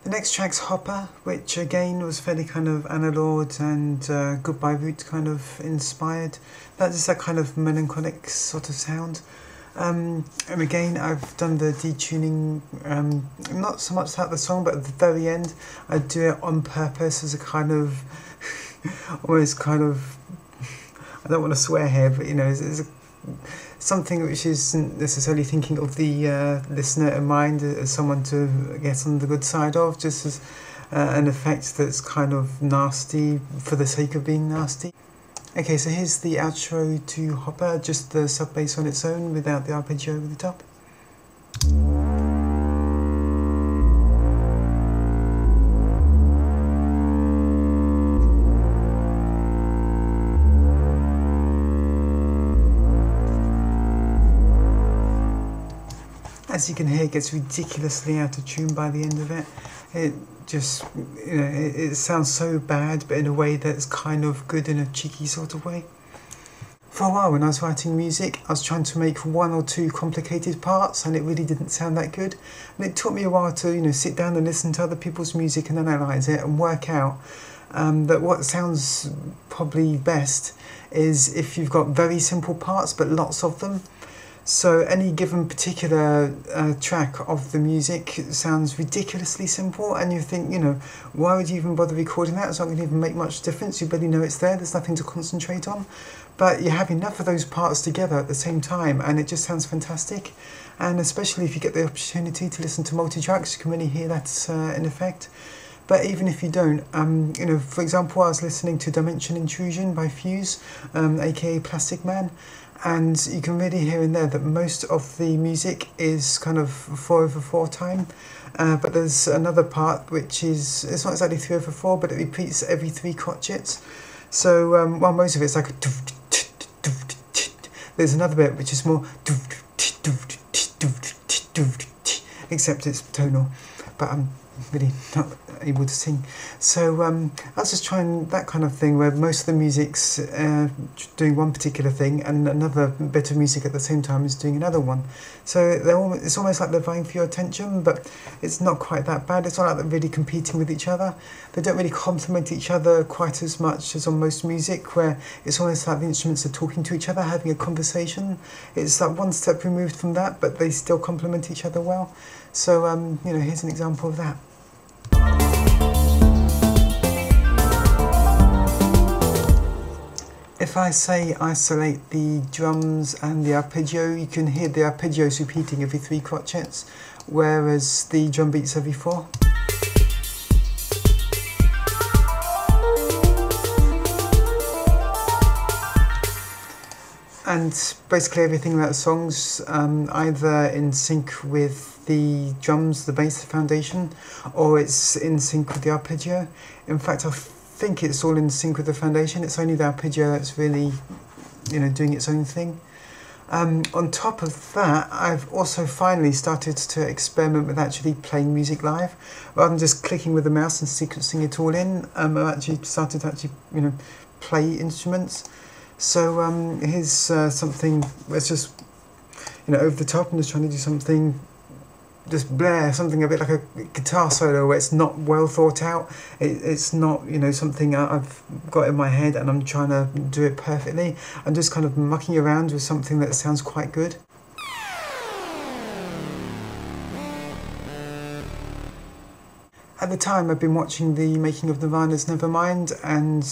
The next track's Hopper, which again was fairly kind of Anna Lord and Goodbye Root kind of inspired. That's just that kind of melancholic sort of sound. And again, I've done the detuning, not so much throughout the song, but at the very end, I do it on purpose as a kind of, almost kind of, I don't want to swear here, but you know, it's something which isn't necessarily thinking of the listener in mind as someone to get on the good side of, just as an effect that's kind of nasty for the sake of being nasty. Okay, so here's the outro to Hopper, just the sub bass on its own without the arpeggio over the top. As you can hear, it gets ridiculously out of tune by the end of it. It just, you know, it sounds so bad, but in a way that's kind of good in a cheeky sort of way. For a while when I was writing music, I was trying to make one or two complicated parts and it really didn't sound that good. And it took me a while to, you know, sit down and listen to other people's music and analyse it and work out that what sounds probably best is if you've got very simple parts but lots of them. So any given particular track of the music sounds ridiculously simple and you think, you know, why would you even bother recording that? It's not going to even make much difference. You barely know it's there. There's nothing to concentrate on. But you have enough of those parts together at the same time and it just sounds fantastic. And especially if you get the opportunity to listen to multi-tracks, you can really hear that in effect. But even if you don't, you know, for example, I was listening to Dimension Intrusion by Fuse, aka Plastic Man. And you can really hear in there that most of the music is kind of 4/4 time, but there's another part which is, it's not exactly 3/4, but it repeats every 3 crotchets. So while most of it's like a there's another bit which is more except it's tonal, but I'm really not able to sing. So I was just trying that kind of thing where most of the music's doing one particular thing and another bit of music at the same time is doing another one. So it's almost like they're vying for your attention, but it's not quite that bad. It's not like they're really competing with each other. They don't really complement each other quite as much as on most music, where it's almost like the instruments are talking to each other, having a conversation. It's like one step removed from that, but they still complement each other well. So you know, here's an example of that. If I say isolate the drums and the arpeggio, you can hear the arpeggios repeating every 3 crotchets, whereas the drum beats every 4. And basically everything about the song's either in sync with the drums, the bass, the foundation, or it's in sync with the arpeggio. In fact, I think it's all in sync with the foundation. It's only the arpeggio that's really, you know, doing its own thing. On top of that, I've also finally started to experiment with actually playing music live, rather than just clicking with the mouse and sequencing it all in. I've actually started to you know, play instruments. So here's something that's just, you know, over the top. I'm just trying to do something, just blare, something a bit like a guitar solo where it's not well thought out. It's not, you know, something I've got in my head and I'm trying to do it perfectly. I'm just kind of mucking around with something that sounds quite good. At the time, I'd been watching the making of Nirvana's Nevermind, and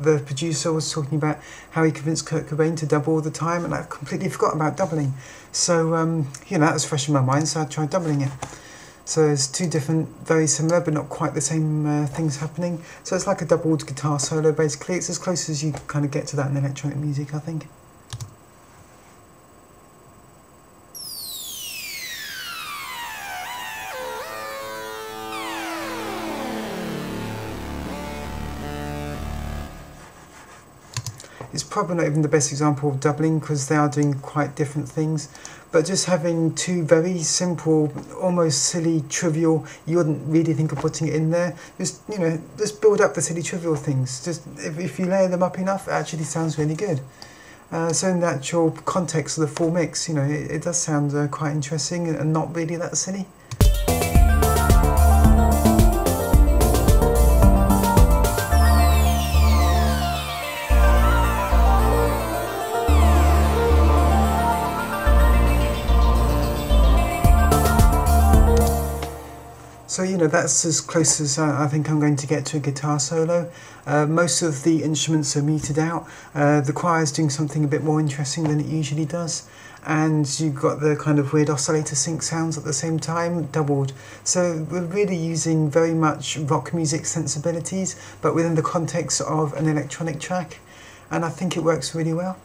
the producer was talking about how he convinced Kurt Cobain to double all the time, and I completely forgot about doubling. So, you know, that was fresh in my mind, so I tried doubling it. So there's 2 different, very similar, but not quite the same things happening. So it's like a doubled guitar solo, basically. It's as close as you kind of get to that in electronic music, I think. It's probably not even the best example of doubling because they are doing quite different things, but just having 2 very simple, almost silly, trivial, you wouldn't really think of putting it in there, just, you know, just build up the silly, trivial things. Just if you layer them up enough, it actually sounds really good. So in the actual context of the full mix, you know, it does sound quite interesting and not really that silly. So, you know, that's as close as I think I'm going to get to a guitar solo. Most of the instruments are metered out. The choir's doing something a bit more interesting than it usually does. And you've got the kind of weird oscillator sync sounds at the same time, doubled. So we're really using very much rock music sensibilities, but within the context of an electronic track. And I think it works really well.